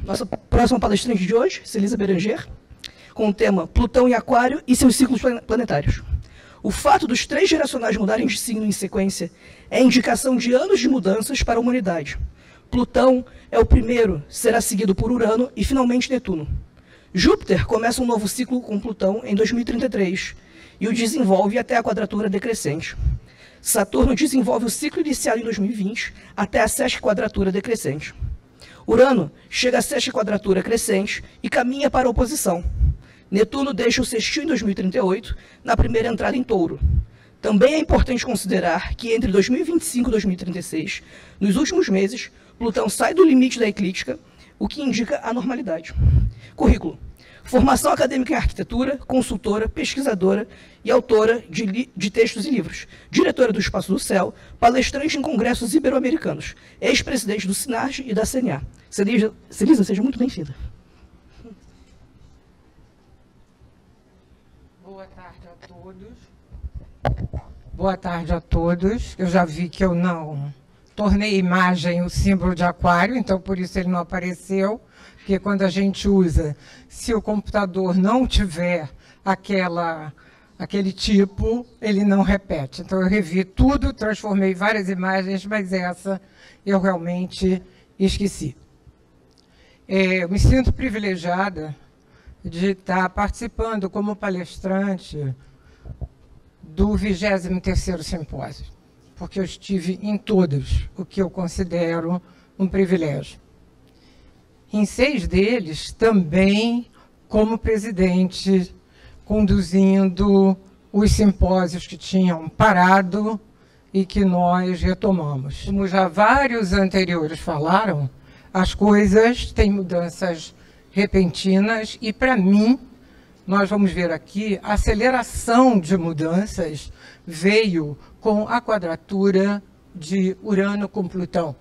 Nossa próxima palestrante de hoje, Celisa Beranger, com o tema Plutão em Aquário e seus ciclos planetários. O fato dos 3 geracionais mudarem de signo em sequência é indicação de anos de mudanças para a humanidade. Plutão é o primeiro, será seguido por Urano e finalmente Netuno. Júpiter começa um novo ciclo com Plutão em 2033 e o desenvolve até a quadratura decrescente. Saturno desenvolve o ciclo iniciado em 2020 até a sexta quadratura decrescente. Urano chega à sexta quadratura crescente e caminha para a oposição. Netuno deixa o sextil em 2038, na primeira entrada em Touro. Também é importante considerar que entre 2025 e 2036, nos últimos meses, Plutão sai do limite da eclíptica, o que indica a normalidade. Currículo. Formação acadêmica em arquitetura, consultora, pesquisadora e autora de textos e livros. Diretora do Espaço do Céu, palestrante em congressos ibero-americanos. Ex-presidente do SINARGE e da CNA. Celisa, seja muito bem-vinda. Boa tarde a todos. Boa tarde a todos. Eu já vi que eu não tornei imagem o símbolo de aquário, então por isso ele não apareceu. Porque quando a gente usa, se o computador não tiver aquele tipo, ele não repete. Então eu revi tudo, transformei várias imagens, mas essa eu realmente esqueci. Eu me sinto privilegiada de estar participando como palestrante do 23º simpósio, porque eu estive em todos, o que eu considero um privilégio. Em 6 deles, também como presidente, conduzindo os simpósios que tinham parado e que nós retomamos. Como já vários anteriores falaram, as coisas têm mudanças repentinas e, para mim, nós vamos ver aqui, a aceleração de mudanças veio com a quadratura de Urano com Plutão.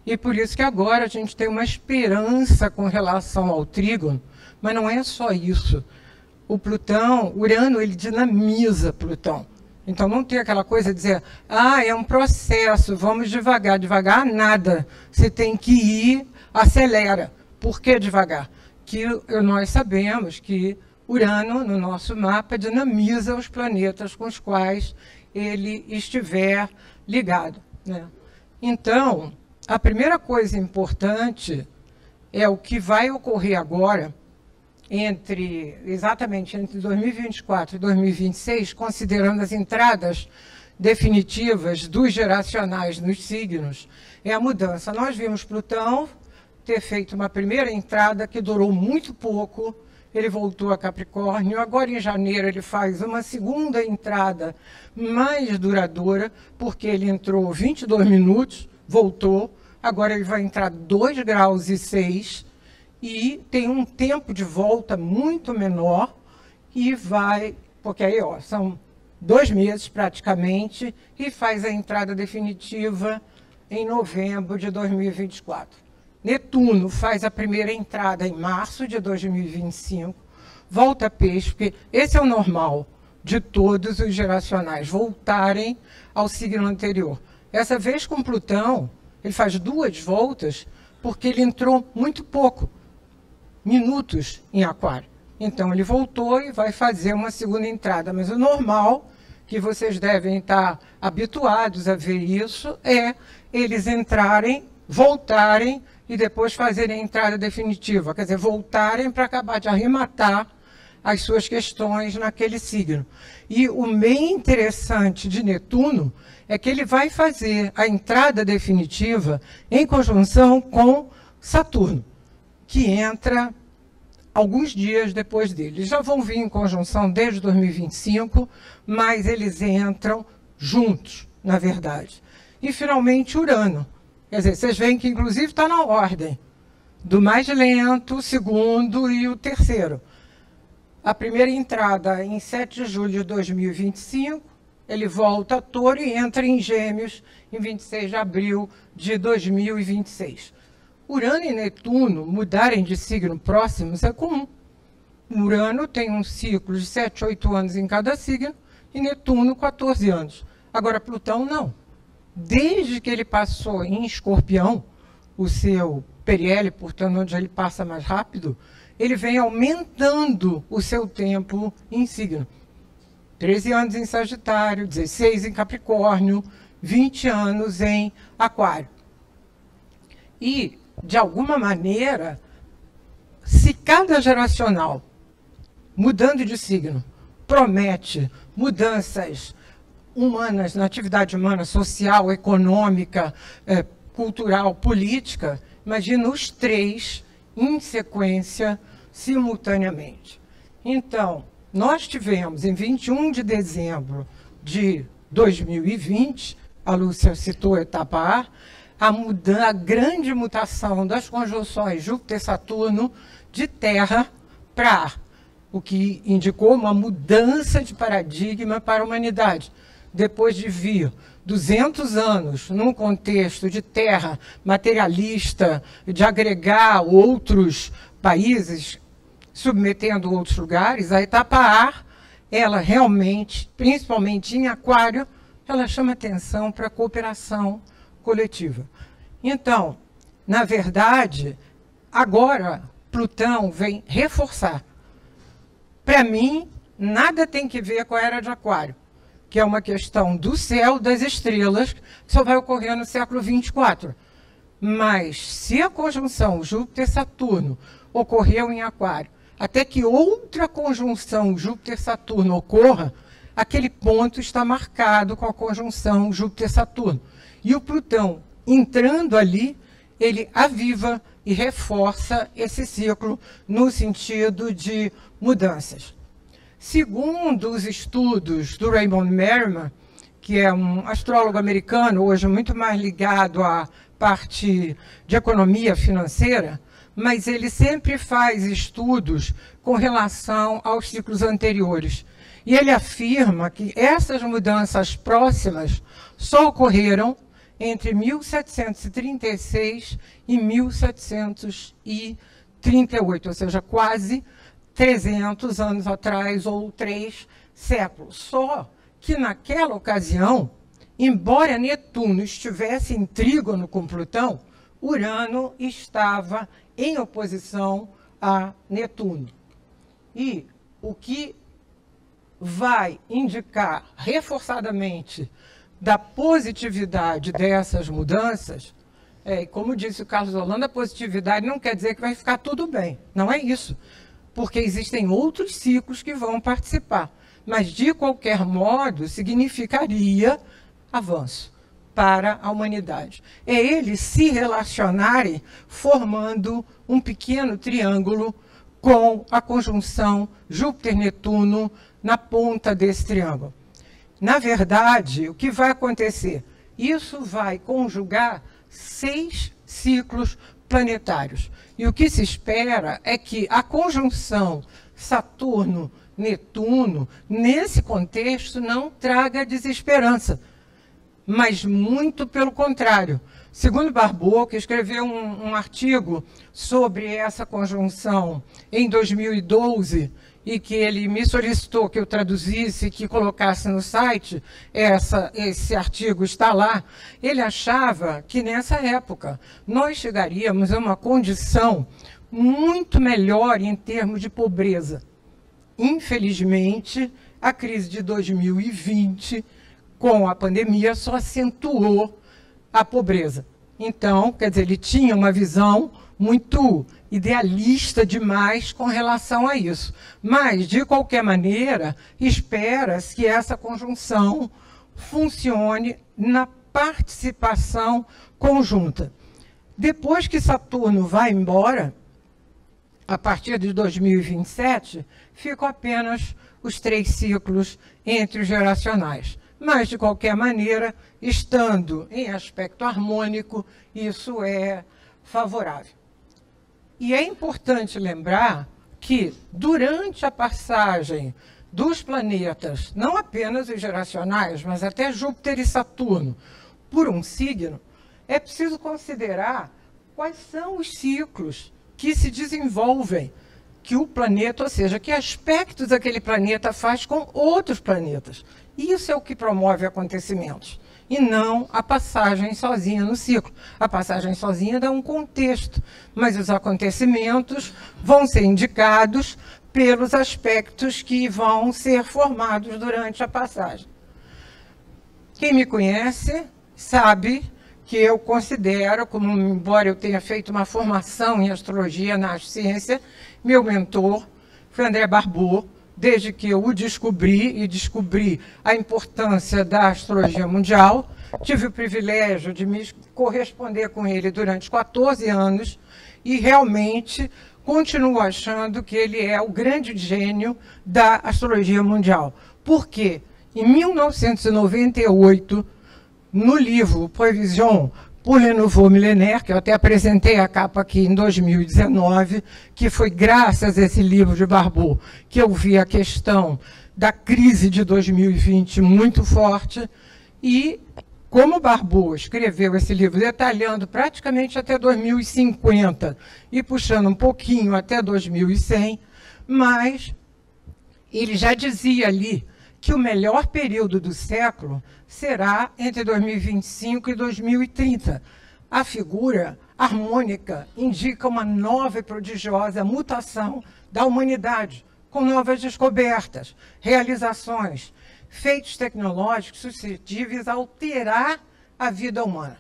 E por isso que agora a gente tem uma esperança com relação ao trígono, mas não é só isso. O Plutão, Urano, ele dinamiza Plutão. Então não tem aquela coisa de dizer, é um processo, vamos devagar. Devagar nada, você tem que ir, acelera. Por que devagar? Que nós sabemos que Urano, no nosso mapa, dinamiza os planetas com os quais ele estiver ligado, né? Então, a primeira coisa importante é o que vai ocorrer agora, exatamente entre 2024 e 2026, considerando as entradas definitivas dos geracionais nos signos, é a mudança. Nós vimos Plutão ter feito uma primeira entrada que durou muito pouco, ele voltou a Capricórnio, agora em janeiro ele faz uma segunda entrada mais duradoura, porque ele entrou 22 minutos, voltou, agora ele vai entrar 2 graus e 6 e tem um tempo de volta muito menor e vai, porque aí são 2 meses praticamente e faz a entrada definitiva em novembro de 2024. Netuno faz a primeira entrada em março de 2025, volta a Peixe, porque esse é o normal de todos os geracionais, voltarem ao signo anterior. Essa vez com Plutão, ele faz 2 voltas, porque ele entrou muito pouco, minutos em Aquário. Então ele voltou e vai fazer uma segunda entrada, mas o normal, que vocês devem estar habituados a ver isso, é eles entrarem, voltarem, e depois fazerem a entrada definitiva, quer dizer, voltarem para acabar de arrematar as suas questões naquele signo. E o meio interessante de Netuno é que ele vai fazer a entrada definitiva em conjunção com Saturno, que entra alguns dias depois dele. Eles já vão vir em conjunção desde 2025, mas eles entram juntos, na verdade. E, finalmente, Urano. Quer dizer, vocês veem que, inclusive, está na ordem do mais lento, o segundo e o terceiro. A primeira entrada em 7 de julho de 2025, ele volta a Touro e entra em Gêmeos em 26 de abril de 2026. Urano e Netuno mudarem de signo próximos é comum. Urano tem um ciclo de 7, 8 anos em cada signo e Netuno 14 anos. Agora, Plutão não. Desde que ele passou em Escorpião, o seu periélio, portanto, onde ele passa mais rápido, ele vem aumentando o seu tempo em signo. 13 anos em Sagitário, 16 em Capricórnio, 20 anos em Aquário. E, de alguma maneira, se cada geracional, mudando de signo, promete mudanças humanas, na atividade humana, social, econômica, cultural, política, imagina os três em sequência, simultaneamente. Então, nós tivemos, em 21 de dezembro de 2020, a Lúcia citou a etapa A, a grande mutação das conjunções Júpiter-Saturno de Terra para ar, o que indicou uma mudança de paradigma para a humanidade. Depois de vir 200 anos num contexto de terra materialista, de agregar outros países, submetendo outros lugares, a etapa A, ela realmente, principalmente em Aquário, ela chama atenção para a cooperação coletiva. Então, na verdade, agora Plutão vem reforçar. Para mim, nada tem que ver com a era de Aquário, que é uma questão do céu, das estrelas, que só vai ocorrer no século 24. Mas, se a conjunção Júpiter-Saturno ocorreu em Aquário, até que outra conjunção Júpiter-Saturno ocorra, aquele ponto está marcado com a conjunção Júpiter-Saturno. E o Plutão, entrando ali, ele aviva e reforça esse ciclo no sentido de mudanças. Segundo os estudos do Raymond Merriman, que é um astrólogo americano, hoje muito mais ligado à parte de economia financeira, mas ele sempre faz estudos com relação aos ciclos anteriores. E ele afirma que essas mudanças próximas só ocorreram entre 1736 e 1738, ou seja, quase 300 anos atrás, ou 3 séculos. Só que naquela ocasião, embora Netuno estivesse em trígono com Plutão, Urano estava em oposição a Netuno. E o que vai indicar reforçadamente da positividade dessas mudanças, como disse o Carlos Holanda, a positividade não quer dizer que vai ficar tudo bem. Não é isso. Porque existem outros ciclos que vão participar. Mas, de qualquer modo, significaria avanço para a humanidade. É eles se relacionarem formando um pequeno triângulo com a conjunção Júpiter-Netuno na ponta desse triângulo. Na verdade, o que vai acontecer? Isso vai conjugar 6 ciclos planetários. E o que se espera é que a conjunção Saturno-Netuno, nesse contexto, não traga desesperança, mas muito pelo contrário. Segundo Barbeau, que escreveu um artigo sobre essa conjunção em 2012, e que ele me solicitou que eu traduzisse, que colocasse no site, esse artigo está lá, ele achava que nessa época nós chegaríamos a uma condição muito melhor em termos de pobreza. Infelizmente, a crise de 2020, com a pandemia, só acentuou a pobreza. Então, quer dizer, ele tinha uma visão muito idealista demais com relação a isso. Mas, de qualquer maneira, espera-se que essa conjunção funcione na participação conjunta. Depois que Saturno vai embora, a partir de 2027, ficam apenas os 3 ciclos entre os geracionais. Mas, de qualquer maneira, estando em aspecto harmônico, isso é favorável. E é importante lembrar que, durante a passagem dos planetas, não apenas os geracionais, mas até Júpiter e Saturno, por um signo, é preciso considerar quais são os ciclos que se desenvolvem, que o planeta, ou seja, que aspectos aquele planeta faz com outros planetas. Isso é o que promove acontecimentos. e não a passagem sozinha no ciclo. A passagem sozinha dá um contexto, mas os acontecimentos vão ser indicados pelos aspectos que vão ser formados durante a passagem. Quem me conhece sabe que eu considero, como, embora eu tenha feito uma formação em astrologia na ciência, meu mentor foi André Barbeau, desde que eu o descobri, e descobri a importância da astrologia mundial. Tive o privilégio de me corresponder com ele durante 14 anos e realmente continuo achando que ele é o grande gênio da astrologia mundial. Por quê? Em 1998, no livro Prévision pour le nouveau millénaire, que eu até apresentei a capa aqui em 2019, que foi graças a esse livro de Barbeau que eu vi a questão da crise de 2020 muito forte, e como Barbeau escreveu esse livro detalhando praticamente até 2050 e puxando um pouquinho até 2100, mas ele já dizia ali que o melhor período do século será entre 2025 e 2030. A figura harmônica indica uma nova e prodigiosa mutação da humanidade, com novas descobertas, realizações, feitos tecnológicos suscetíveis a alterar a vida humana.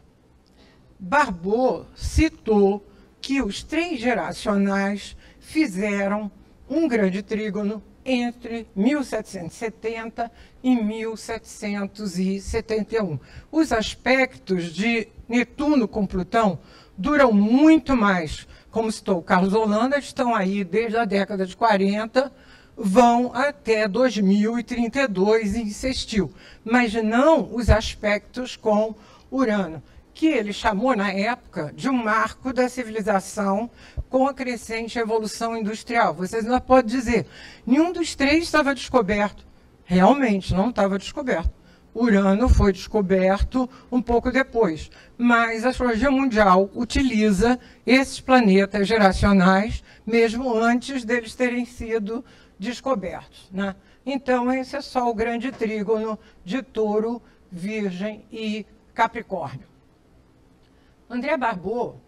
Barbeau citou que os três geracionais fizeram um grande trígono entre 1770 e 1771. Os aspectos de Netuno com Plutão duram muito mais. Como citou o Carlos Holanda, estão aí desde a década de 40, vão até 2032 em sextil. Mas não os aspectos com Urano, que ele chamou na época de um marco da civilização com a crescente evolução industrial. Vocês não podem dizer, nenhum dos três estava descoberto. Realmente não estava descoberto. Urano foi descoberto um pouco depois, mas a astrologia mundial utiliza esses planetas geracionais mesmo antes deles terem sido descobertos, né? Então, esse é só o grande trígono de Touro, Virgem e Capricórnio. André Barbeau,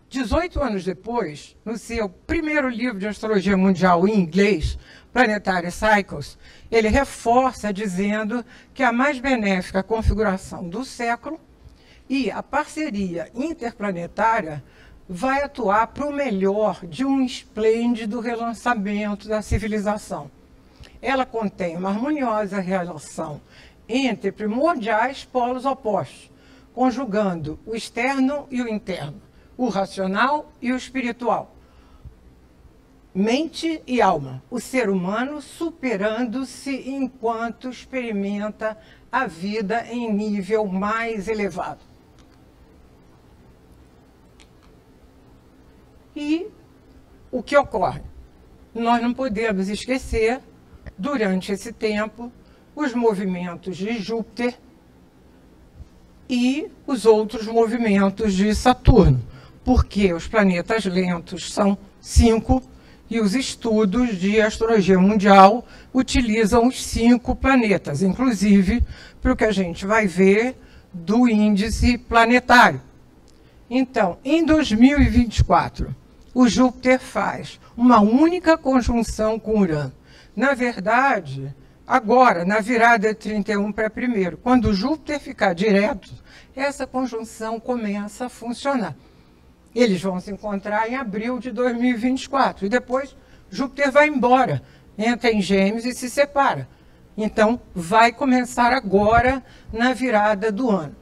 18 anos depois, no seu primeiro livro de astrologia mundial em inglês, Planetary Cycles, ele reforça dizendo que a mais benéfica configuração do século e a parceria interplanetária vai atuar para o melhor de um esplêndido relançamento da civilização. Ela contém uma harmoniosa relação entre primordiais polos opostos, conjugando o externo e o interno, o racional e o espiritual, mente e alma, o ser humano superando-se enquanto experimenta a vida em nível mais elevado. E o que ocorre? Nós não podemos esquecer, durante esse tempo, os movimentos de Júpiter e os outros movimentos de Saturno, porque os planetas lentos são 5 e os estudos de astrologia mundial utilizam os 5 planetas, inclusive para o que a gente vai ver do índice planetário. Então, em 2024, o Júpiter faz uma única conjunção com Urano. Na verdade, agora, na virada de 31 para 1º, quando o Júpiter ficar direto, essa conjunção começa a funcionar. Eles vão se encontrar em abril de 2024. E depois, Júpiter vai embora, entra em Gêmeos e se separa. Então, vai começar agora na virada do ano.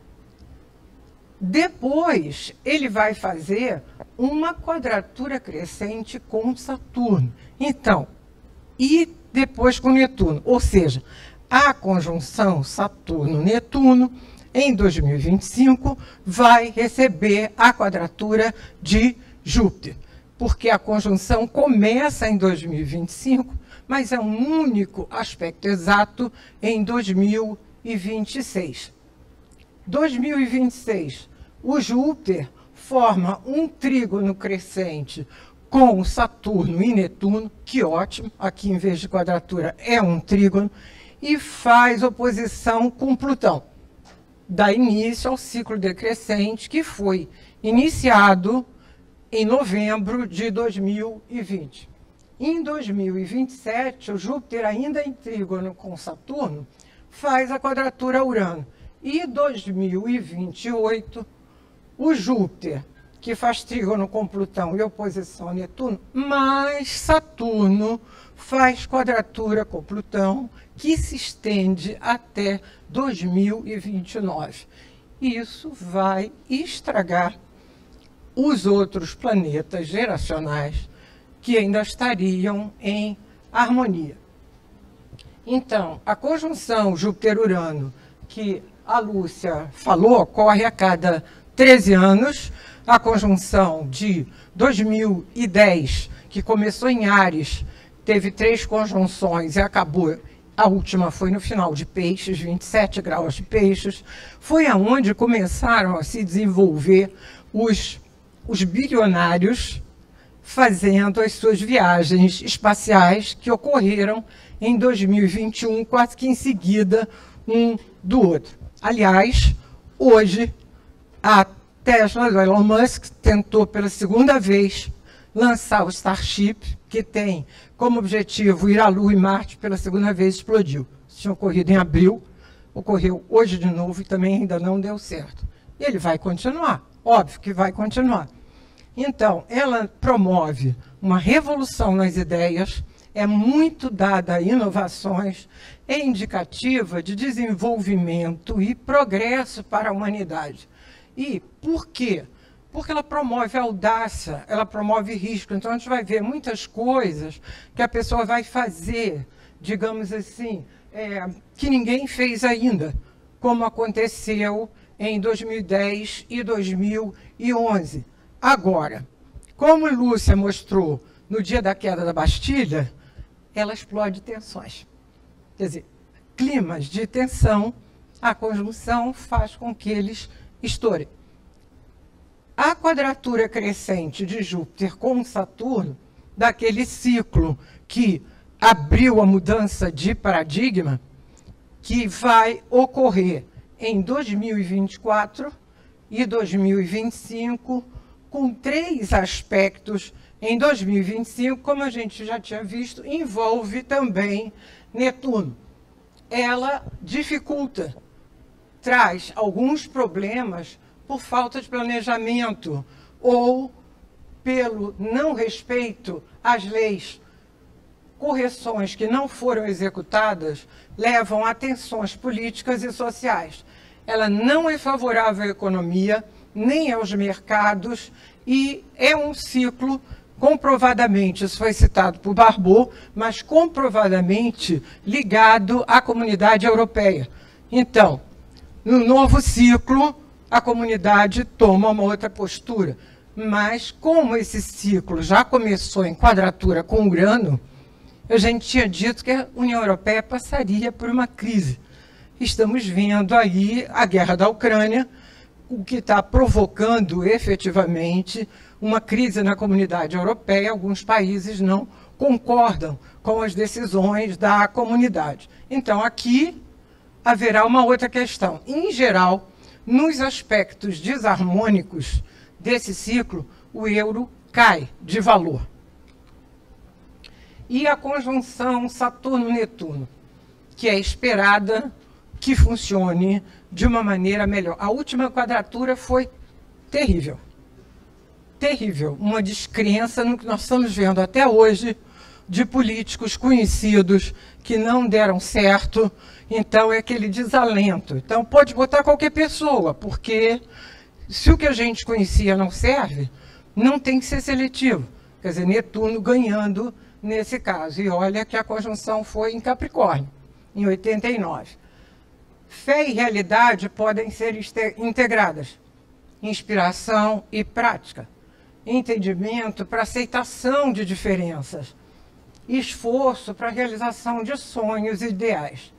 Depois, ele vai fazer uma quadratura crescente com Saturno. Então, e depois com Netuno. Ou seja, a conjunção Saturno-Netuno, em 2025, vai receber a quadratura de Júpiter, porque a conjunção começa em 2025, mas é um único aspecto exato em 2026. 2026, o Júpiter forma um trígono crescente com Saturno e Netuno, que ótimo, aqui em vez de quadratura é um trígono, e faz oposição com Plutão. dá início ao ciclo decrescente, que foi iniciado em novembro de 2020. Em 2027, o Júpiter, ainda em trígono com Saturno, faz a quadratura a Urano. E em 2028, o Júpiter, que faz trígono com Plutão e oposição a Netuno, mais Saturno faz quadratura com Plutão, que se estende até 2029. Isso vai estragar os outros planetas geracionais que ainda estariam em harmonia. Então, a conjunção Júpiter-Urano, que a Lúcia falou, ocorre a cada 13 anos. A conjunção de 2010, que começou em Áries, teve 3 conjunções e acabou, a última foi no final de Peixes, 27 graus de Peixes, foi aonde começaram a se desenvolver os bilionários fazendo as suas viagens espaciais, que ocorreram em 2021, quase que em seguida um do outro. Aliás, hoje, a Tesla, do Elon Musk, tentou pela segunda vez lançar o Starship, que tem como objetivo ir à Lua e Marte, pela segunda vez explodiu. Isso tinha ocorrido em abril, ocorreu hoje de novo e também ainda não deu certo. E ele vai continuar, óbvio que vai continuar. Então, ela promove uma revolução nas ideias, é muito dada a inovações, é indicativa de desenvolvimento e progresso para a humanidade. E por quê? Porque ela promove audácia, ela promove risco. Então, a gente vai ver muitas coisas que a pessoa vai fazer, digamos assim, que ninguém fez ainda, como aconteceu em 2010 e 2011. Agora, como Lúcia mostrou no dia da queda da Bastilha, ela explode tensões. Quer dizer, climas de tensão, a conjunção faz com que eles estourem. A quadratura crescente de Júpiter com Saturno, daquele ciclo que abriu a mudança de paradigma, que vai ocorrer em 2024 e 2025, com 3 aspectos. Em 2025, como a gente já tinha visto, envolve também Netuno. Ela dificulta, traz alguns problemas por falta de planejamento ou pelo não respeito às leis. Correções que não foram executadas levam a tensões políticas e sociais. Ela não é favorável à economia, nem aos mercados, e é um ciclo comprovadamente, isso foi citado por Barbot, mas comprovadamente ligado à comunidade europeia. Então, no novo ciclo, a comunidade toma uma outra postura. Mas, como esse ciclo já começou em quadratura com Urano, a gente tinha dito que a União Europeia passaria por uma crise. Estamos vendo aí a guerra da Ucrânia, o que está provocando efetivamente uma crise na comunidade europeia. Alguns países não concordam com as decisões da comunidade. Então, aqui haverá uma outra questão. Em geral, nos aspectos desarmônicos desse ciclo, o euro cai de valor. E a conjunção Saturno-Netuno, que é esperada que funcione de uma maneira melhor. A última quadratura foi terrível. Terrível. Uma descrença no que nós estamos vendo até hoje de políticos conhecidos que não deram certo. Então, é aquele desalento. Então, pode botar qualquer pessoa, porque se o que a gente conhecia não serve, não tem que ser seletivo. Quer dizer, Netuno ganhando nesse caso. E olha que a conjunção foi em Capricórnio, em 89. Fé e realidade podem ser integradas. Inspiração e prática. Entendimento para aceitação de diferenças. Esforço para a realização de sonhos e ideais.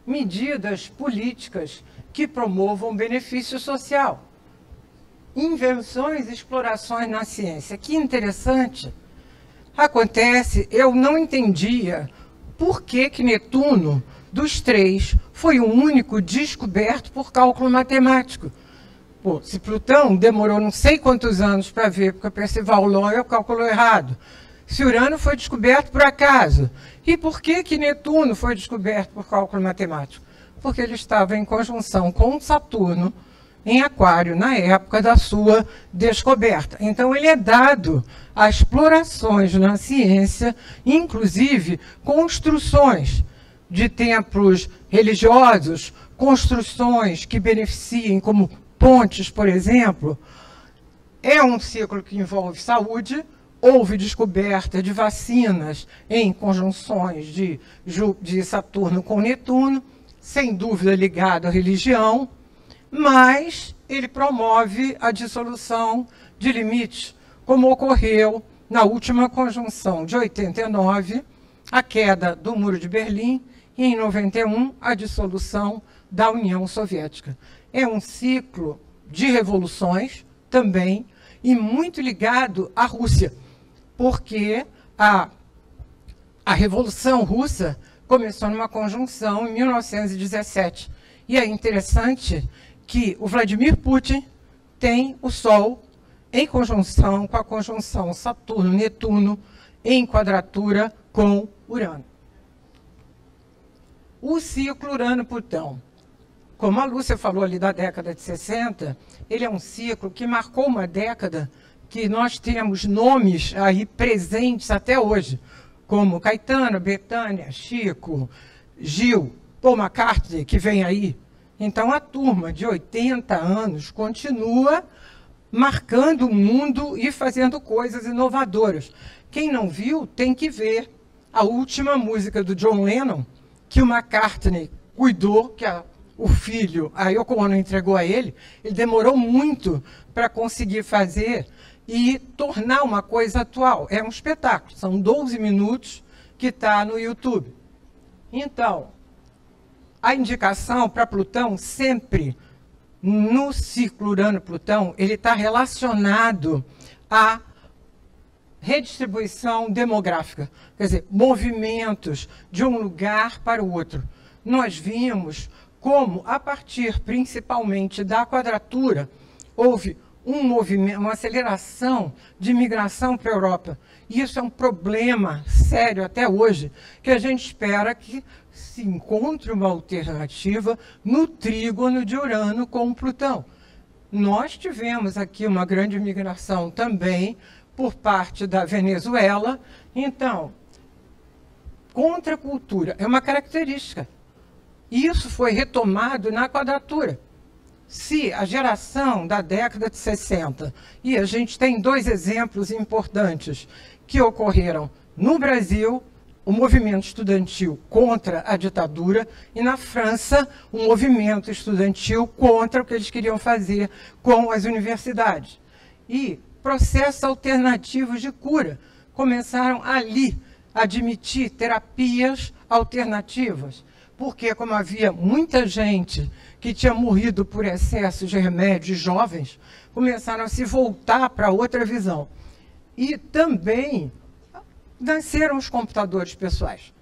Medidas políticas que promovam benefício social. Invenções e explorações na ciência. Que interessante. Acontece, eu não entendia por que Netuno dos três, foi o único descoberto por cálculo matemático. Pô, se Plutão demorou não sei quantos anos para ver, porque o Percival Lowell calculou errado. Se Urano foi descoberto por acaso. E por que Netuno foi descoberto por cálculo matemático? Porque ele estava em conjunção com Saturno, em Aquário, na época da sua descoberta. Então, ele é dado a explorações na ciência, inclusive construções de templos religiosos, construções que beneficiem, como pontes, por exemplo. É um ciclo que envolve saúde. Houve descoberta de vacinas em conjunções de Saturno com Netuno, sem dúvida ligado à religião, mas ele promove a dissolução de limites, como ocorreu na última conjunção de 89, a queda do Muro de Berlim, e em 91, a dissolução da União Soviética. É um ciclo de revoluções também, e muito ligado à Rússia, porque a Revolução Russa começou numa conjunção em 1917. E é interessante que o Vladimir Putin tem o Sol em conjunção com a conjunção Saturno-Netuno, em quadratura com Urano. O ciclo Urano-Plutão, como a Lúcia falou ali da década de 60, ele é um ciclo que marcou uma década que nós temos nomes aí presentes até hoje, como Caetano, Bethânia, Chico, Gil, Paul McCartney, que vem aí. Então, a turma de 80 anos continua marcando o mundo e fazendo coisas inovadoras. Quem não viu, tem que ver a última música do John Lennon, que o McCartney cuidou, que o filho, a Yoko Ono, entregou a ele. Ele demorou muito para conseguir fazer e tornar uma coisa atual. É um espetáculo, são 12 minutos que está no YouTube. Então, a indicação para Plutão sempre, no ciclo Urano-Plutão, ele está relacionado à redistribuição demográfica, quer dizer, movimentos de um lugar para o outro. Nós vimos como, a partir principalmente da quadratura, houve um movimento, uma aceleração de migração para a Europa. E isso é um problema sério até hoje, que a gente espera que se encontre uma alternativa no trígono de Urano com Plutão. Nós tivemos aqui uma grande migração também por parte da Venezuela. Então, contracultura é uma característica. Isso foi retomado na quadratura. Se a geração da década de 60, e a gente tem dois exemplos importantes que ocorreram no Brasil, o movimento estudantil contra a ditadura, e na França, o movimento estudantil contra o que eles queriam fazer com as universidades. E processos alternativos de cura começaram ali a admitir terapias alternativas, porque como havia muita gente que tinha morrido por excesso de remédios jovens, começaram a se voltar para outra visão. E também nasceram os computadores pessoais,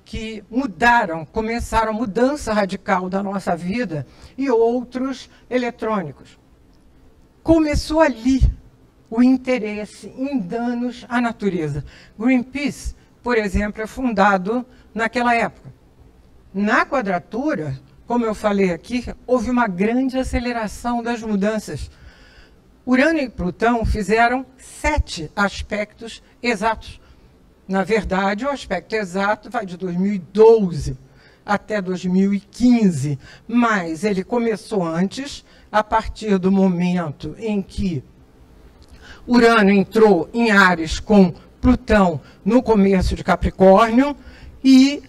que mudaram, começaram a mudança radical da nossa vida, e outros eletrônicos. Começou ali o interesse em danos à natureza. Greenpeace, por exemplo, é fundado naquela época. Na quadratura, como eu falei aqui, houve uma grande aceleração das mudanças. Urano e Plutão fizeram 7 aspectos exatos. Na verdade, o aspecto exato vai de 2012 até 2015, mas ele começou antes, a partir do momento em que Urano entrou em Áries com Plutão no começo de Capricórnio, e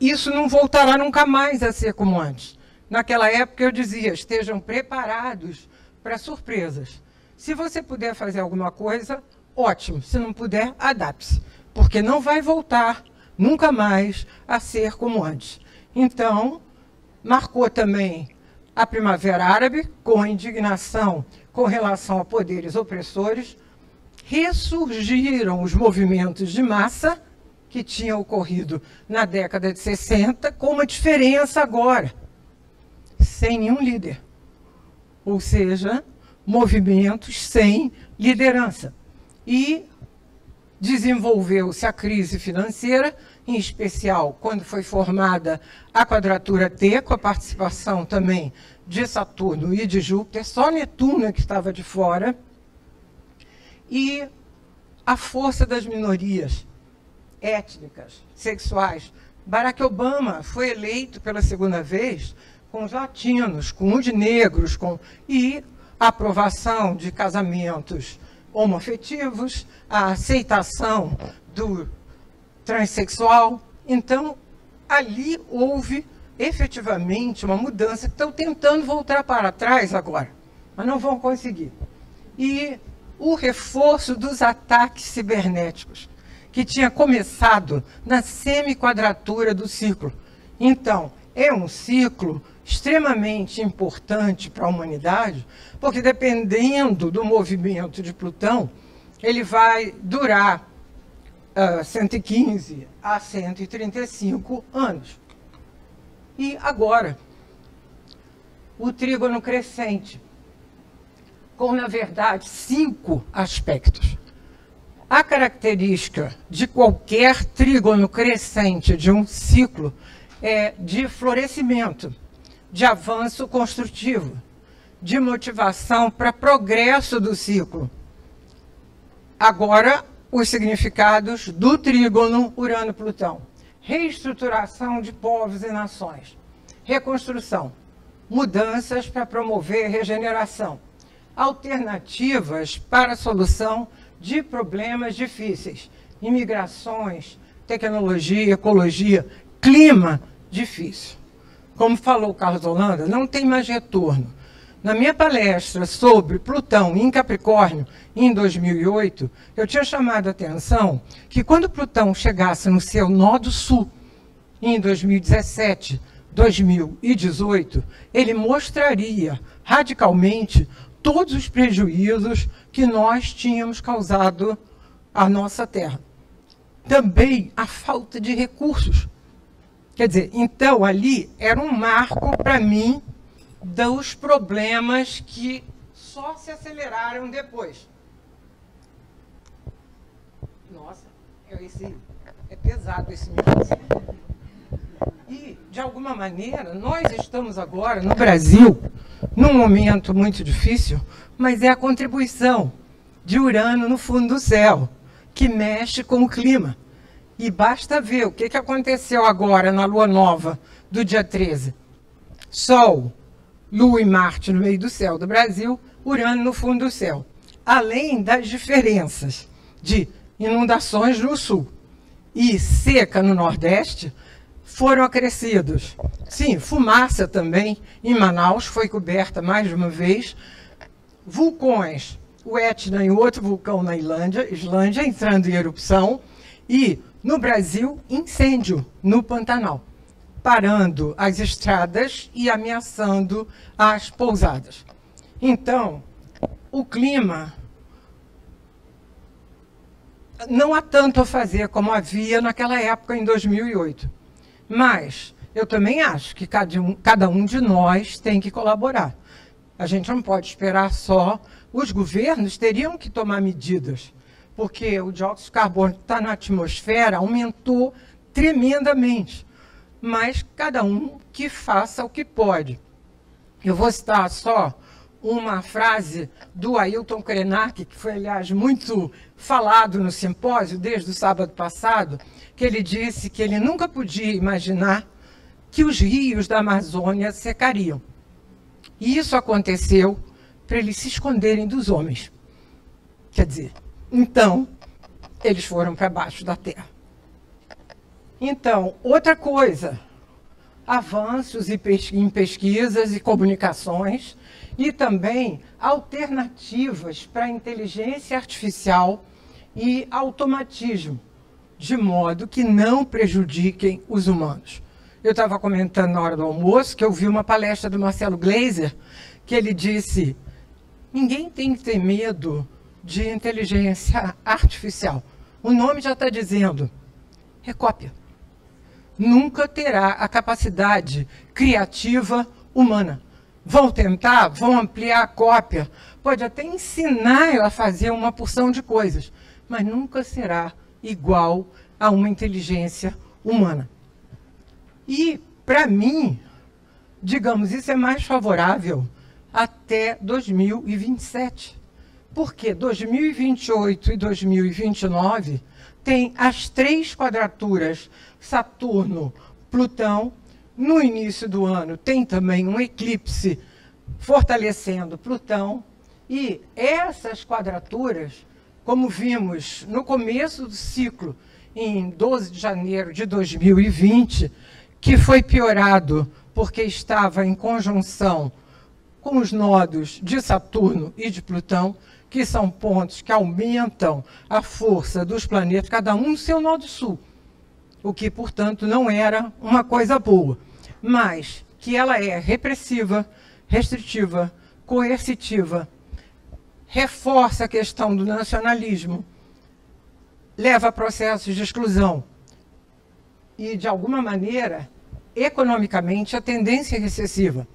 isso não voltará nunca mais a ser como antes. Naquela época eu dizia, estejam preparados para surpresas. Se você puder fazer alguma coisa, ótimo. Se não puder, adapte-se, porque não vai voltar nunca mais a ser como antes. Então, marcou também a Primavera Árabe, com a indignação com relação a poderes opressores. Ressurgiram os movimentos de massa, que tinha ocorrido na década de 60, com uma diferença agora, sem nenhum líder. Ou seja, movimentos sem liderança. E desenvolveu-se a crise financeira, em especial quando foi formada a quadratura T, com a participação também de Saturno e de Júpiter, só Netuno que estava de fora, e a força das minorias étnicas, sexuais. Barack Obama foi eleito pela segunda vez com os latinos, com os negros, e a aprovação de casamentos homoafetivos, a aceitação do transexual. Então, ali houve efetivamente uma mudança que estão tentando voltar para trás agora, mas não vão conseguir. E o reforço dos ataques cibernéticos, que tinha começado na semi-quadratura do ciclo. Então, é um ciclo extremamente importante para a humanidade, porque dependendo do movimento de Plutão, ele vai durar 115 a 135 anos. E agora, o trígono crescente, com, na verdade, 5 aspectos. A característica de qualquer trígono crescente de um ciclo é de florescimento, de avanço construtivo, de motivação para progresso do ciclo. Agora, os significados do trígono Urano-Plutão. Reestruturação de povos e nações. Reconstrução. Mudanças para promover regeneração. Alternativas para a solução de problemas difíceis. Imigrações, tecnologia, ecologia, clima difícil. Como falou o Carlos Holanda, não tem mais retorno. Na minha palestra sobre Plutão em Capricórnio, em 2008, eu tinha chamado a atenção que quando Plutão chegasse no seu nó do sul, em 2017, 2018, ele mostraria radicalmente todos os prejuízos que nós tínhamos causado à nossa Terra. Também a falta de recursos. Quer dizer, então ali era um marco para mim dos problemas que só se aceleraram depois. Nossa, é pesado esse microfone. E, de alguma maneira, nós estamos agora, no Brasil, num momento muito difícil, mas é a contribuição de Urano no fundo do céu, que mexe com o clima. E basta ver o que aconteceu agora na Lua Nova do dia 13. Sol, Lua e Marte no meio do céu do Brasil, Urano no fundo do céu. Além das diferenças de inundações no sul e seca no Nordeste, foram acrescidos. Sim, fumaça também em Manaus, foi coberta mais de uma vez. Vulcões, o Etna e o outro vulcão na Islândia entrando em erupção. E, no Brasil, incêndio no Pantanal, parando as estradas e ameaçando as pousadas. Então, o clima, não há tanto a fazer como havia naquela época, em 2008. Mas eu também acho que cada um de nós tem que colaborar. A gente não pode esperar só. Os governos teriam que tomar medidas, porque o dióxido de carbono que está na atmosfera aumentou tremendamente. Mas cada um que faça o que pode. Eu vou citar só uma frase do Ailton Krenak, que foi, aliás, muito falado no simpósio desde o sábado passado, que ele disse que ele nunca podia imaginar que os rios da Amazônia secariam. E isso aconteceu para eles se esconderem dos homens. Quer dizer, então, eles foram para baixo da terra. Então, outra coisa, avanços em pesquisas e comunicações e também alternativas para a inteligência artificial e automatismo, de modo que não prejudiquem os humanos. Eu estava comentando na hora do almoço que eu vi uma palestra do Marcelo Gleiser, que ele disse: ninguém tem que ter medo de inteligência artificial. O nome já está dizendo, é cópia. Nunca terá a capacidade criativa humana. Vão tentar, vão ampliar a cópia, pode até ensinar ela a fazer uma porção de coisas, mas nunca será igual a uma inteligência humana. E, para mim, digamos, isso é mais favorável até 2027. Porque 2028 e 2029 tem as 3 quadraturas Saturno-Plutão. No início do ano tem também um eclipse fortalecendo Plutão. E essas quadraturas, como vimos no começo do ciclo, em 12 de janeiro de 2020, que foi piorado porque estava em conjunção com os nodos de Saturno e de Plutão, que são pontos que aumentam a força dos planetas, cada um no seu nodo sul, o que, portanto, não era uma coisa boa, mas que ela é repressiva, restritiva, coercitiva, reforça a questão do nacionalismo, leva a processos de exclusão e, de alguma maneira, economicamente, a tendência recessiva.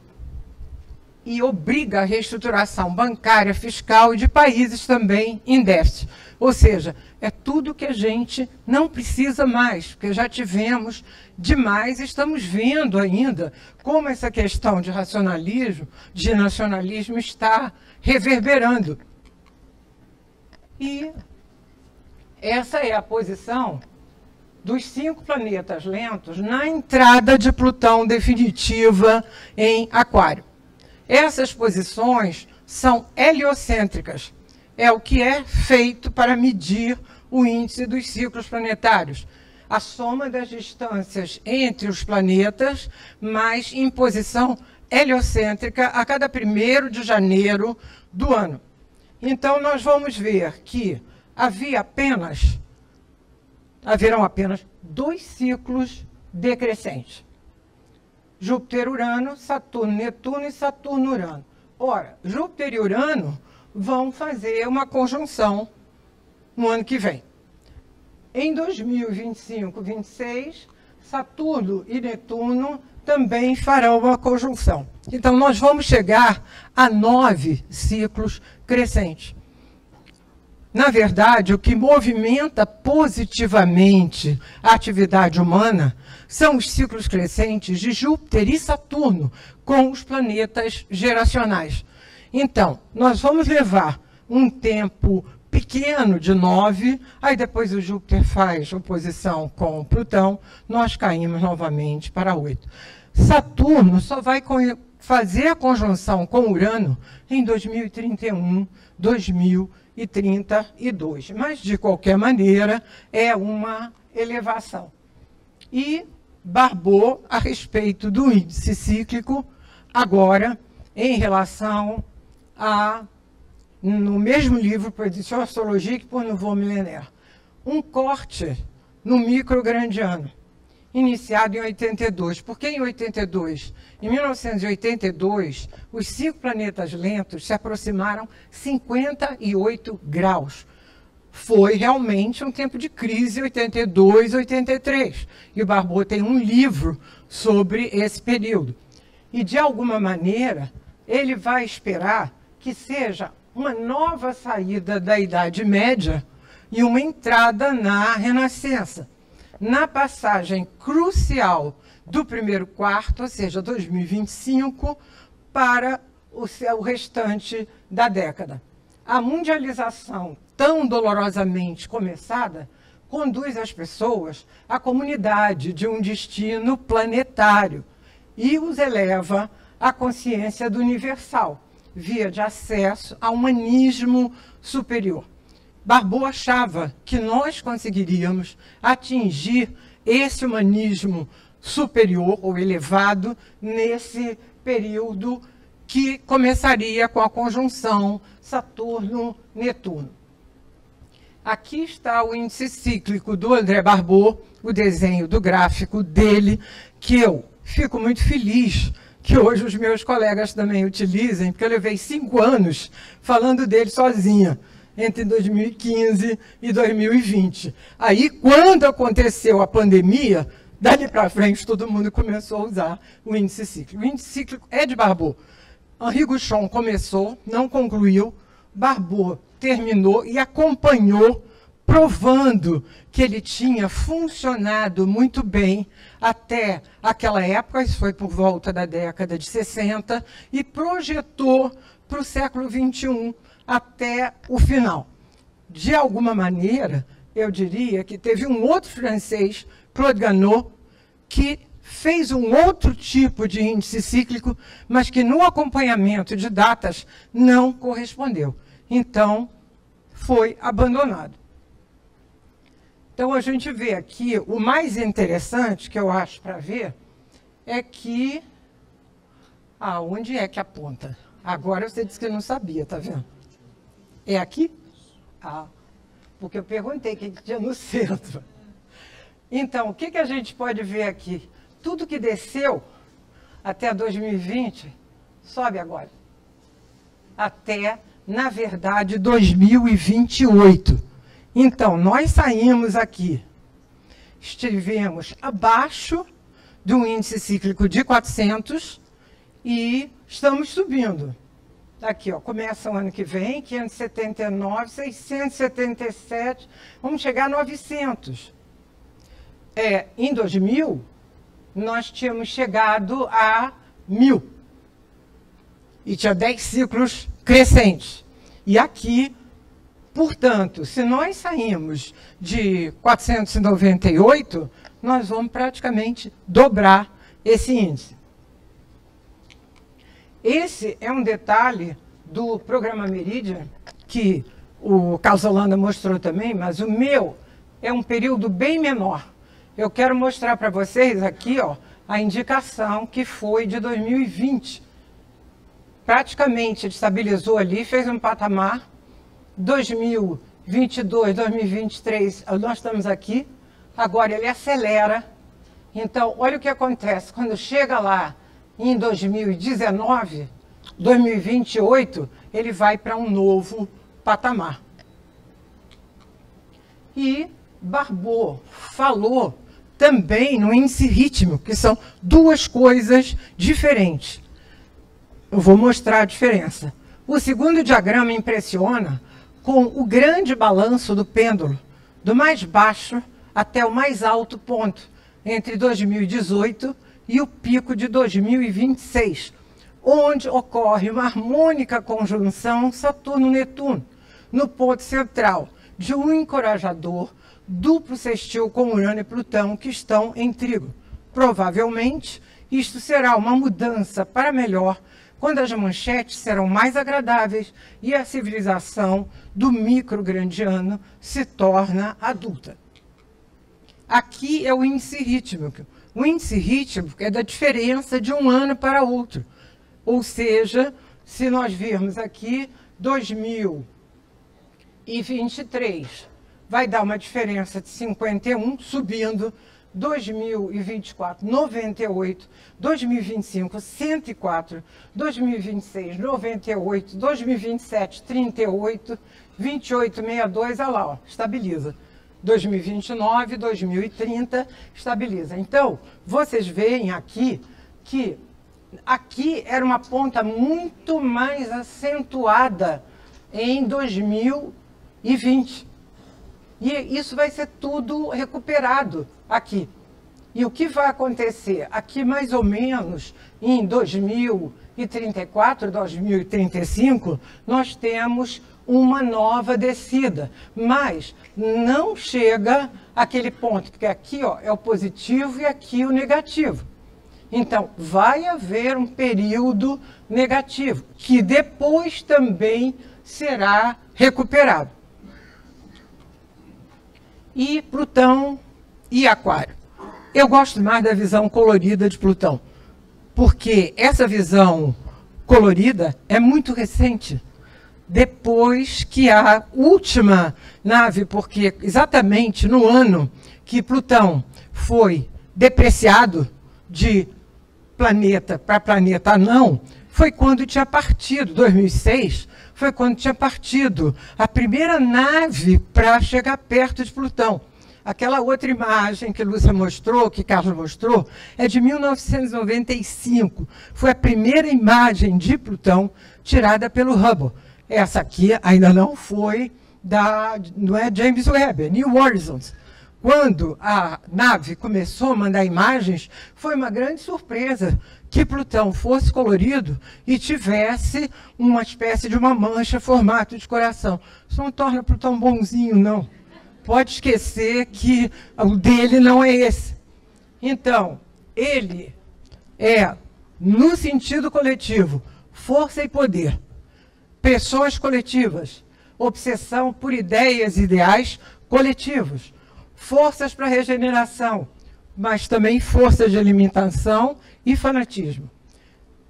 E obriga a reestruturação bancária, fiscal e de países também em déficit. Ou seja, é tudo que a gente não precisa mais, porque já tivemos demais, estamos vendo ainda como essa questão de racionalismo, de nacionalismo está reverberando. E essa é a posição dos 5 planetas lentos na entrada de Plutão definitiva em Aquário. Essas posições são heliocêntricas. É o que é feito para medir o índice dos ciclos planetários. A soma das distâncias entre os planetas, mas em posição heliocêntrica a cada 1º de janeiro do ano. Então, nós vamos ver que haverão apenas 2 ciclos decrescentes. Júpiter-Urano, Saturno-Netuno e Saturno-Urano. Ora, Júpiter e Urano vão fazer uma conjunção no ano que vem. Em 2025-26, Saturno e Netuno também farão uma conjunção. Então, nós vamos chegar a 9 ciclos crescentes. Na verdade, o que movimenta positivamente a atividade humana são os ciclos crescentes de Júpiter e Saturno com os planetas geracionais. Então, nós vamos levar um tempo pequeno de 9, aí depois o Júpiter faz oposição com Plutão, nós caímos novamente para 8. Saturno só vai fazer a conjunção com Urano em 2031, 2032. Mas, de qualquer maneira, é uma elevação. E Barbot, a respeito do índice cíclico, agora, em relação a, no mesmo livro, Prédiction astrologique pour nouveau millénaire, um corte no micrograndiano, iniciado em 82. Por que em 82? Em 1982, os 5 planetas lentos se aproximaram 58 graus. Foi realmente um tempo de crise, 82, 83. E o Barbot tem um livro sobre esse período. E, de alguma maneira, ele vai esperar que seja uma nova saída da Idade Média e uma entrada na Renascença. Na passagem crucial do 1º quarto, ou seja, 2025, para o restante da década. A mundialização tão dolorosamente começada conduz as pessoas à comunidade de um destino planetário e os eleva à consciência do universal, via de acesso ao humanismo superior. Barbot achava que nós conseguiríamos atingir esse humanismo superior ou elevado nesse período que começaria com a conjunção Saturno-Netuno. Aqui está o índice cíclico do André Barbot, o desenho do gráfico dele, que eu fico muito feliz que hoje os meus colegas também utilizem, porque eu levei 5 anos falando dele sozinha. entre 2015 e 2020. Aí, quando aconteceu a pandemia, dali para frente, todo mundo começou a usar o índice cíclico. O índice cíclico é de Barbault. Henri Gouchon começou, não concluiu, Barbault terminou e acompanhou, provando que ele tinha funcionado muito bem até aquela época, isso foi por volta da década de 60, e projetou para o século XXI até o final. De alguma maneira, eu diria que teve um outro francês, Claude Ganot, que fez um outro tipo de índice cíclico, mas que no acompanhamento de datas não correspondeu. Então, foi abandonado. Então, a gente vê aqui, o mais interessante que eu acho para ver, é que... onde é que aponta? Agora você disse que não sabia, tá vendo? É aqui? Porque eu perguntei o que tinha no centro. Então, o que a gente pode ver aqui? Tudo que desceu até 2020, sobe agora. Até, na verdade, 2028. Então, nós saímos aqui, estivemos abaixo do índice cíclico de 400 e estamos subindo. Aqui, ó, começa o ano que vem, 579, 677, vamos chegar a 900. Em 2000, nós tínhamos chegado a 1000. E tinha 10 ciclos crescentes. E aqui, portanto, se nós saímos de 498, nós vamos praticamente dobrar esse índice. Esse é um detalhe do programa Meridian, que o Carlos Holanda mostrou também, mas o meu é um período bem menor. Eu quero mostrar para vocês aqui, ó, a indicação que foi de 2020. Praticamente estabilizou ali, fez um patamar. 2022, 2023, nós estamos aqui. Agora ele acelera. Então, olha o que acontece. Quando chega lá em 2019, 2028, ele vai para um novo patamar. E Barbault falou também no índice rítmico, que são duas coisas diferentes. Eu vou mostrar a diferença. O segundo diagrama impressiona com o grande balanço do pêndulo, do mais baixo até o mais alto ponto, entre 2018 e o pico de 2026, onde ocorre uma harmônica conjunção Saturno-Netuno, no ponto central de um encorajador duplo sextil com Urano e Plutão, que estão em Trígono. Provavelmente, isto será uma mudança para melhor, quando as manchetes serão mais agradáveis e a civilização do micrograndiano se torna adulta. Aqui é o índice rítmico. O índice rítmico é da diferença de um ano para outro. Ou seja, se nós virmos aqui 2023, vai dar uma diferença de 51, subindo, 2024, 98, 2025, 104, 2026, 98, 2027, 38, 28, 62, olha lá, ó, estabiliza. 2029, 2030, estabiliza. Então, vocês veem aqui que aqui era uma ponta muito mais acentuada em 2020. E isso vai ser tudo recuperado aqui. E o que vai acontecer? Aqui, mais ou menos, em 2034, 2035, nós temos uma nova descida. Mas não chega àquele ponto, porque aqui, ó, é o positivo e aqui o negativo. Então, vai haver um período negativo, que depois também será recuperado. E Plutão e Aquário. Eu gosto mais da visão colorida de Plutão, porque essa visão colorida é muito recente, depois que a última nave, porque exatamente no ano que Plutão foi depreciado de planeta para planeta anão, foi quando tinha partido, 2006, foi quando tinha partido a primeira nave para chegar perto de Plutão. Aquela outra imagem que Lúcia mostrou, que Carlos mostrou, é de 1995. Foi a primeira imagem de Plutão tirada pelo Hubble. Essa aqui ainda não foi não é James Webb, é New Horizons. Quando a nave começou a mandar imagens, foi uma grande surpresa que Plutão fosse colorido e tivesse uma espécie de uma mancha formato de coração. Isso não torna Plutão bonzinho, não. Pode esquecer que o dele não é esse. Então, ele é, no sentido coletivo, força e poder. Pessoas coletivas, obsessão por ideias e ideais coletivos. Forças para regeneração, mas também forças de alimentação e fanatismo.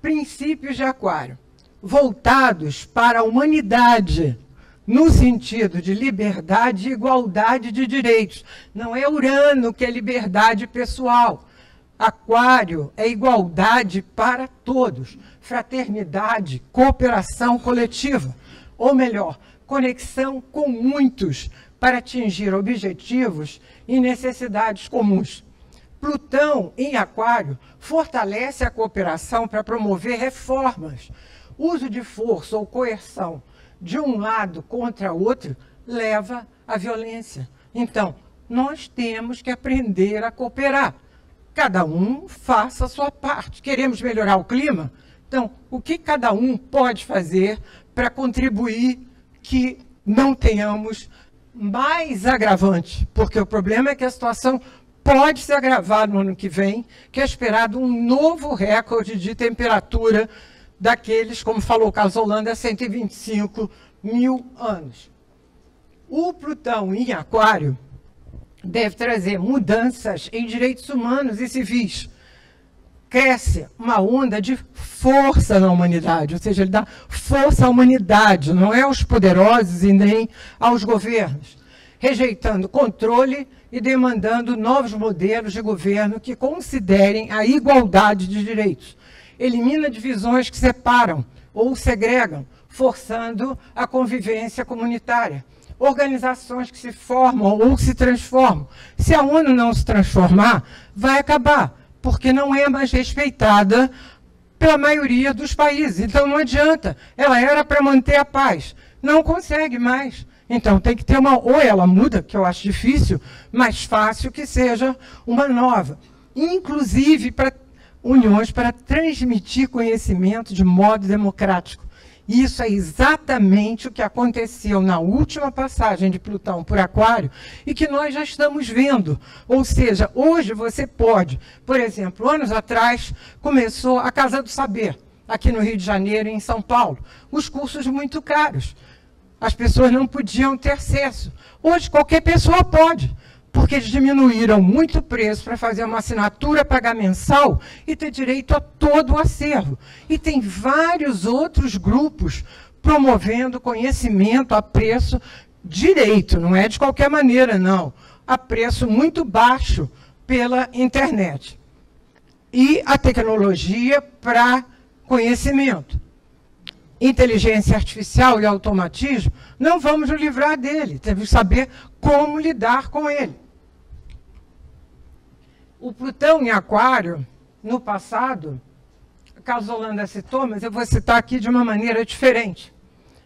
Princípios de Aquário, voltados para a humanidade, no sentido de liberdade e igualdade de direitos. Não é Urano que é liberdade pessoal. Aquário é igualdade para todos, fraternidade, cooperação coletiva, ou melhor, conexão com muitos para atingir objetivos e necessidades comuns. Plutão, em Aquário, fortalece a cooperação para promover reformas. Uso de força ou coerção de um lado contra o outro leva à violência. Então, nós temos que aprender a cooperar. Cada um faça a sua parte. Queremos melhorar o clima? Então, o que cada um pode fazer para contribuir que não tenhamos mais agravante? Porque o problema é que a situação pode se agravar no ano que vem, que é esperado um novo recorde de temperatura daqueles, como falou o Carlos Holanda, 125 mil anos. O Plutão em Aquário deve trazer mudanças em direitos humanos e civis. Cresce uma onda de força na humanidade, ou seja, ele dá força à humanidade, não é aos poderosos e nem aos governos, rejeitando controle e demandando novos modelos de governo que considerem a igualdade de direitos. Elimina divisões que separam ou segregam, forçando a convivência comunitária. Organizações que se formam ou se transformam. Se a ONU não se transformar, vai acabar, porque não é mais respeitada pela maioria dos países. Então não adianta. Ela era para manter a paz. Não consegue mais. Então tem que ter ou ela muda, que eu acho difícil, mais fácil que seja uma nova. Inclusive para uniões para transmitir conhecimento de modo democrático. Isso é exatamente o que aconteceu na última passagem de Plutão por Aquário e que nós já estamos vendo. Ou seja, hoje você pode, por exemplo, anos atrás começou a Casa do Saber, aqui no Rio de Janeiro e em São Paulo. Os cursos muito caros. As pessoas não podiam ter acesso. Hoje qualquer pessoa pode, porque eles diminuíram muito o preço para fazer uma assinatura, pagar mensal e ter direito a todo o acervo. E tem vários outros grupos promovendo conhecimento a preço direito, não é de qualquer maneira, não, a preço muito baixo pela internet. E a tecnologia para conhecimento. Inteligência artificial e automatismo, não vamos nos livrar dele, temos que saber como lidar com ele. O Plutão em Aquário, no passado, Carlos Holanda citou, mas eu vou citar aqui de uma maneira diferente.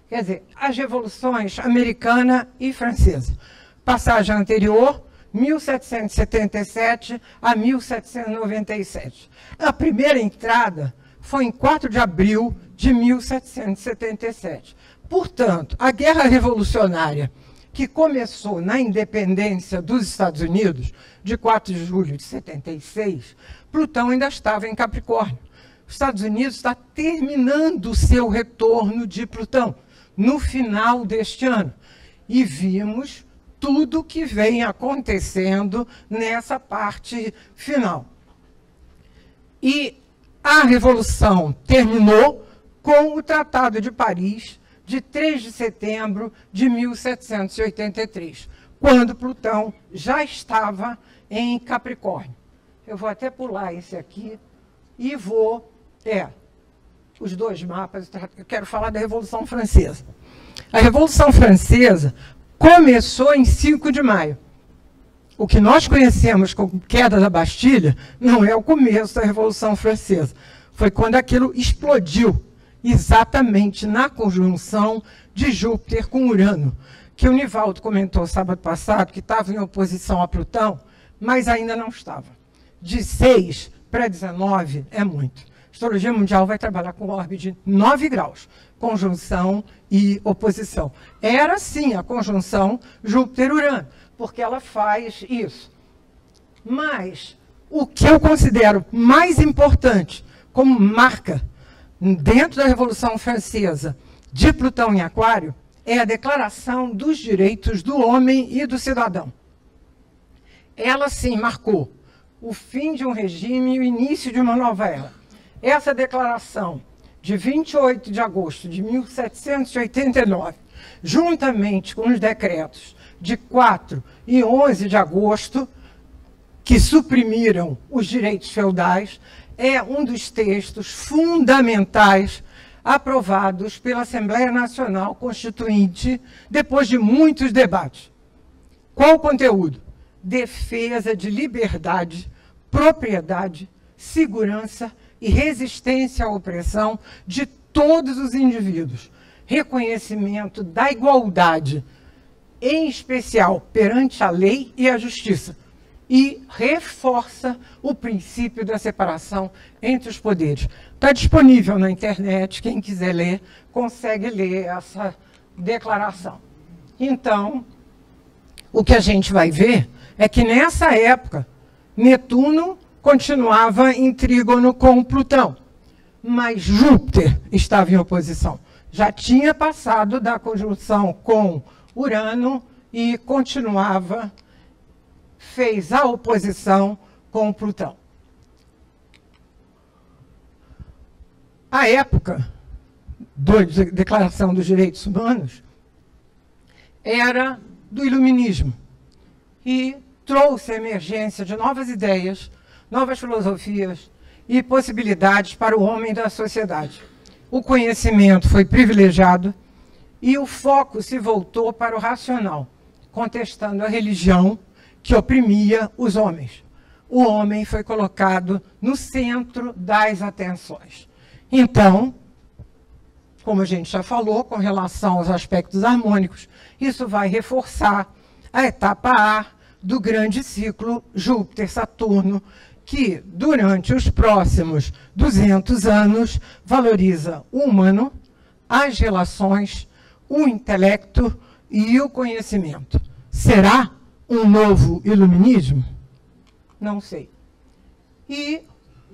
Quer dizer, as revoluções americana e francesa. Passagem anterior, 1777 a 1797. A primeira entrada foi em 4 de abril de 1777. Portanto, a Guerra Revolucionária, que começou na independência dos Estados Unidos, de 4 de julho de 76, Plutão ainda estava em Capricórnio. Os Estados Unidos está terminando o seu retorno de Plutão, no final deste ano. E vimos tudo que vem acontecendo nessa parte final. E a Revolução terminou com o Tratado de Paris, de 3 de setembro de 1783, quando Plutão já estava em Capricórnio. Eu vou até pular esse aqui e vou... os dois mapas, eu quero falar da Revolução Francesa. A Revolução Francesa começou em 5 de maio. O que nós conhecemos como queda da Bastilha não é o começo da Revolução Francesa. Foi quando aquilo explodiu, exatamente na conjunção de Júpiter com Urano, que o Nivaldo comentou sábado passado, que estava em oposição a Plutão, mas ainda não estava. De 6 para 19 é muito. A astrologia mundial vai trabalhar com orbe de 9 graus, conjunção e oposição. Era, sim, a conjunção Júpiter-Urano, porque ela faz isso. Mas o que eu considero mais importante como marca dentro da Revolução Francesa de Plutão em Aquário é a Declaração dos Direitos do Homem e do Cidadão. Ela, sim, marcou o fim de um regime e o início de uma nova era. Essa declaração, de 28 de agosto de 1789, juntamente com os decretos de 4 e 11 de agosto, que suprimiram os direitos feudais, é um dos textos fundamentais aprovados pela Assembleia Nacional Constituinte depois de muitos debates. Qual o conteúdo? Defesa de liberdade, propriedade, segurança e resistência à opressão de todos os indivíduos. Reconhecimento da igualdade, em especial perante a lei e a justiça. E reforça o princípio da separação entre os poderes. Está disponível na internet, quem quiser ler, consegue ler essa declaração. Então, o que a gente vai ver é que nessa época, Netuno continuava em trígono com Plutão, mas Júpiter estava em oposição. Já tinha passado da conjunção com Urano e continuava, fez a oposição com Plutão. A época da Declaração dos Direitos Humanos era do Iluminismo e trouxe a emergência de novas ideias, novas filosofias e possibilidades para o homem da sociedade. O conhecimento foi privilegiado e o foco se voltou para o racional, contestando a religião que oprimia os homens. O homem foi colocado no centro das atenções. Então, como a gente já falou, com relação aos aspectos harmônicos, isso vai reforçar a etapa A do grande ciclo Júpiter-Saturno, que, durante os próximos 200 anos, valoriza o humano, as relações, o intelecto e o conhecimento. Será um novo iluminismo? Não sei. E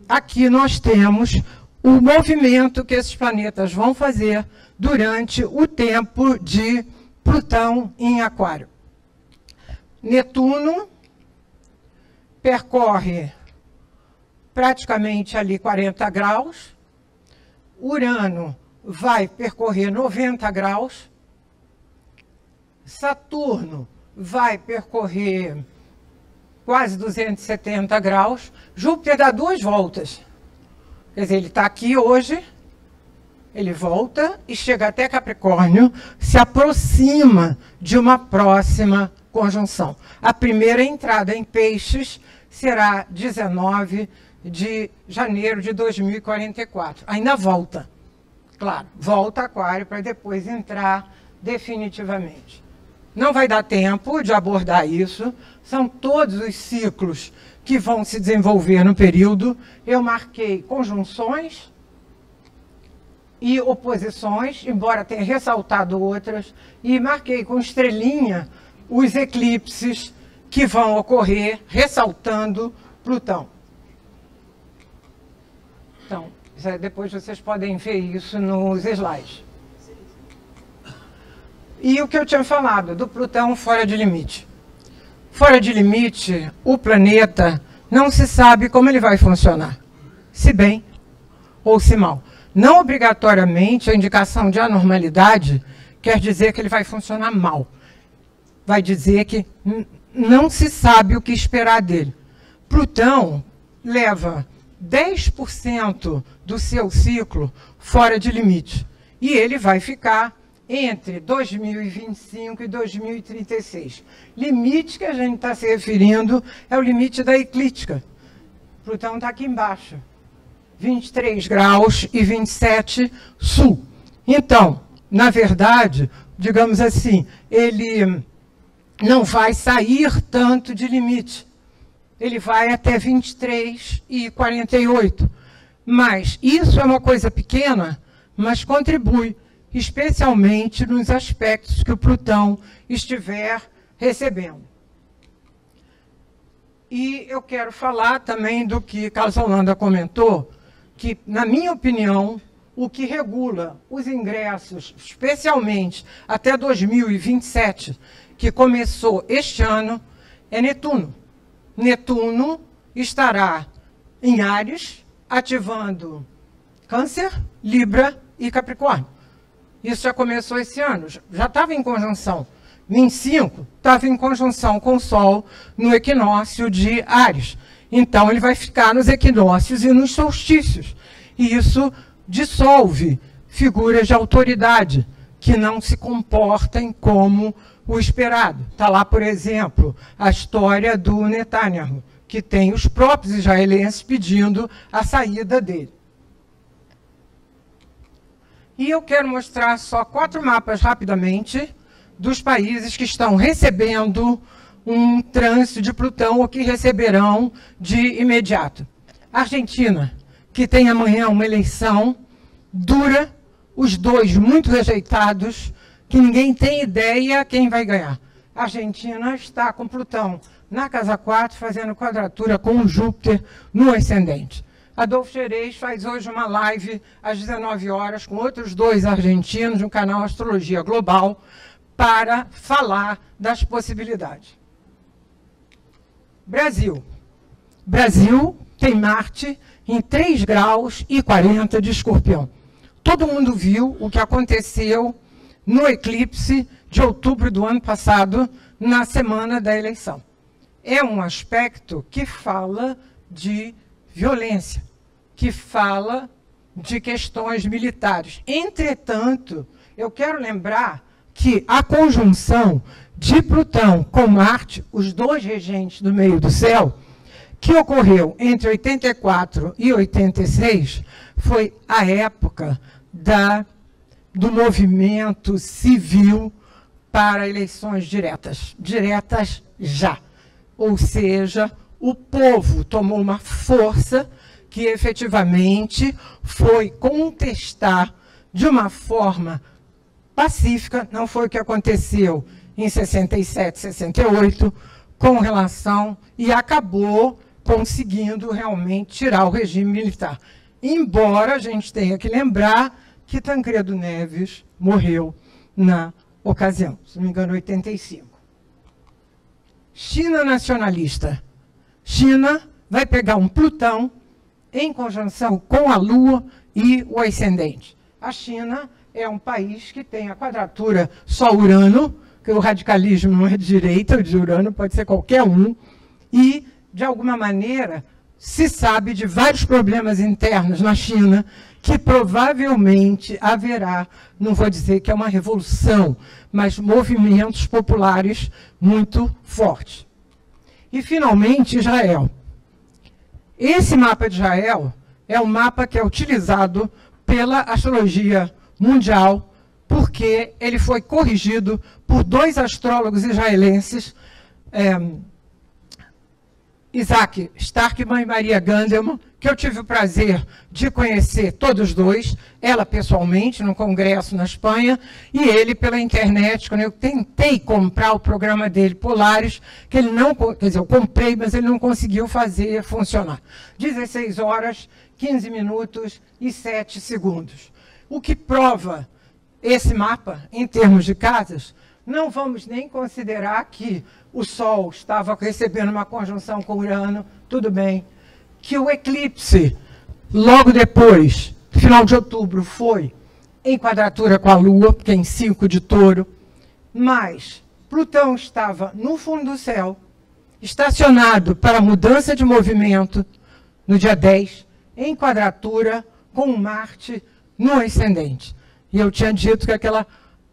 aqui nós temos o movimento que esses planetas vão fazer durante o tempo de Plutão em Aquário. Netuno percorre praticamente ali 40 graus, Urano vai percorrer 90 graus, Saturno vai percorrer quase 270 graus, Júpiter dá 2 voltas. Quer dizer, ele está aqui hoje, ele volta e chega até Capricórnio, se aproxima de uma próxima conjunção. A primeira entrada em Peixes será 19 de janeiro de 2044. Ainda volta, claro, volta a Aquário para depois entrar definitivamente. Não vai dar tempo de abordar isso, são todos os ciclos que vão se desenvolver no período. Eu marquei conjunções e oposições, embora tenha ressaltado outras, e marquei com estrelinha os eclipses que vão ocorrer, ressaltando Plutão. Então, depois vocês podem ver isso nos slides. E o que eu tinha falado, do Plutão fora de limite. Fora de limite, o planeta não se sabe como ele vai funcionar, se bem ou se mal. Não obrigatoriamente a indicação de anormalidade quer dizer que ele vai funcionar mal. Vai dizer que não se sabe o que esperar dele. Plutão leva 10% do seu ciclo fora de limite. E ele vai ficar entre 2025 e 2036. Limite que a gente está se referindo é o limite da eclíptica. Plutão está aqui embaixo. 23 graus e 27 sul. Então, na verdade, digamos assim, ele não vai sair tanto de limite. Ele vai até 23 e 48. Mas isso é uma coisa pequena, mas contribui, especialmente nos aspectos que o Plutão estiver recebendo. E eu quero falar também do que Carlos Holanda comentou, que, na minha opinião, o que regula os ingressos, especialmente até 2027, que começou este ano, é Netuno. Netuno estará em Áries, ativando Câncer, Libra e Capricórnio. Isso já começou esse ano, já estava em conjunção. 25 estava em conjunção com o Sol no equinócio de Áries. Então, ele vai ficar nos equinócios e nos solstícios. E isso dissolve figuras de autoridade que não se comportem como o esperado. Está lá, por exemplo, a história do Netanyahu, que tem os próprios israelenses pedindo a saída dele. E eu quero mostrar só 4 mapas rapidamente dos países que estão recebendo um trânsito de Plutão ou que receberão de imediato. Argentina, que tem amanhã uma eleição dura, os dois muito rejeitados, que ninguém tem ideia quem vai ganhar. A Argentina está com Plutão na casa 4, fazendo quadratura com Júpiter no ascendente. Adolfo Xerez faz hoje uma live às 19 horas com outros 2 argentinos no canal Astrologia Global para falar das possibilidades. Brasil. Brasil tem Marte em 3 graus e 40 de Escorpião. Todo mundo viu o que aconteceu no eclipse de outubro do ano passado, na semana da eleição. É um aspecto que fala de violência, que fala de questões militares. Entretanto, eu quero lembrar que a conjunção de Plutão com Marte, os 2 regentes do meio do céu, que ocorreu entre 84 e 86, foi a época do movimento civil para eleições diretas. Diretas já. Ou seja, o povo tomou uma força que efetivamente foi contestar de uma forma pacífica, não foi o que aconteceu em 67, 68, com relação, e acabou conseguindo realmente tirar o regime militar. Embora a gente tenha que lembrar que Tancredo Neves morreu na ocasião, se não me engano, 85. China nacionalista. China vai pegar um Plutão em conjunção com a Lua e o ascendente. A China é um país que tem a quadratura Sol-Urano, que o radicalismo não é de direita, o de Urano pode ser qualquer um, e, de alguma maneira, se sabe de vários problemas internos na China, que provavelmente haverá, não vou dizer que é uma revolução, mas movimentos populares muito fortes. E, finalmente, Israel. Esse mapa de Israel é um mapa que é utilizado pela astrologia mundial, porque ele foi corrigido por 2 astrólogos israelenses, Isaac Starkman e Maria Gandelman, que eu tive o prazer de conhecer todos 2, ela pessoalmente, num congresso na Espanha, e ele pela internet, quando eu tentei comprar o programa dele, Polaris, que ele não, quer dizer, eu comprei, mas ele não conseguiu fazer funcionar. 16 horas, 15 minutos e 7 segundos. O que prova esse mapa, em termos de casas, não vamos nem considerar que o Sol estava recebendo uma conjunção com Urano, tudo bem, que o eclipse, logo depois, final de outubro, foi em quadratura com a Lua, que é em 5 de Touro, mas Plutão estava no fundo do céu, estacionado para mudança de movimento no dia 10, em quadratura com Marte no ascendente. E eu tinha dito que aquela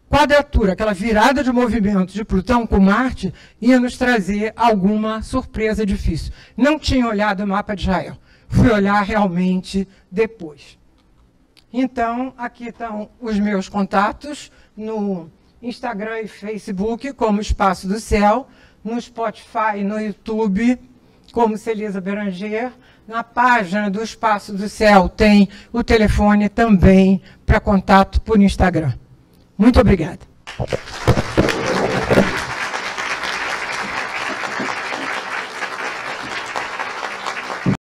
quadratura, aquela virada de movimento de Plutão com Marte ia nos trazer alguma surpresa difícil. Não tinha olhado o mapa de Israel. Fui olhar realmente depois. Então, aqui estão os meus contatos no Instagram e Facebook, como Espaço do Céu, no Spotify e no YouTube, como Celisa Beranger. Na página do Espaço do Céu tem o telefone também para contato por Instagram. Muito obrigada.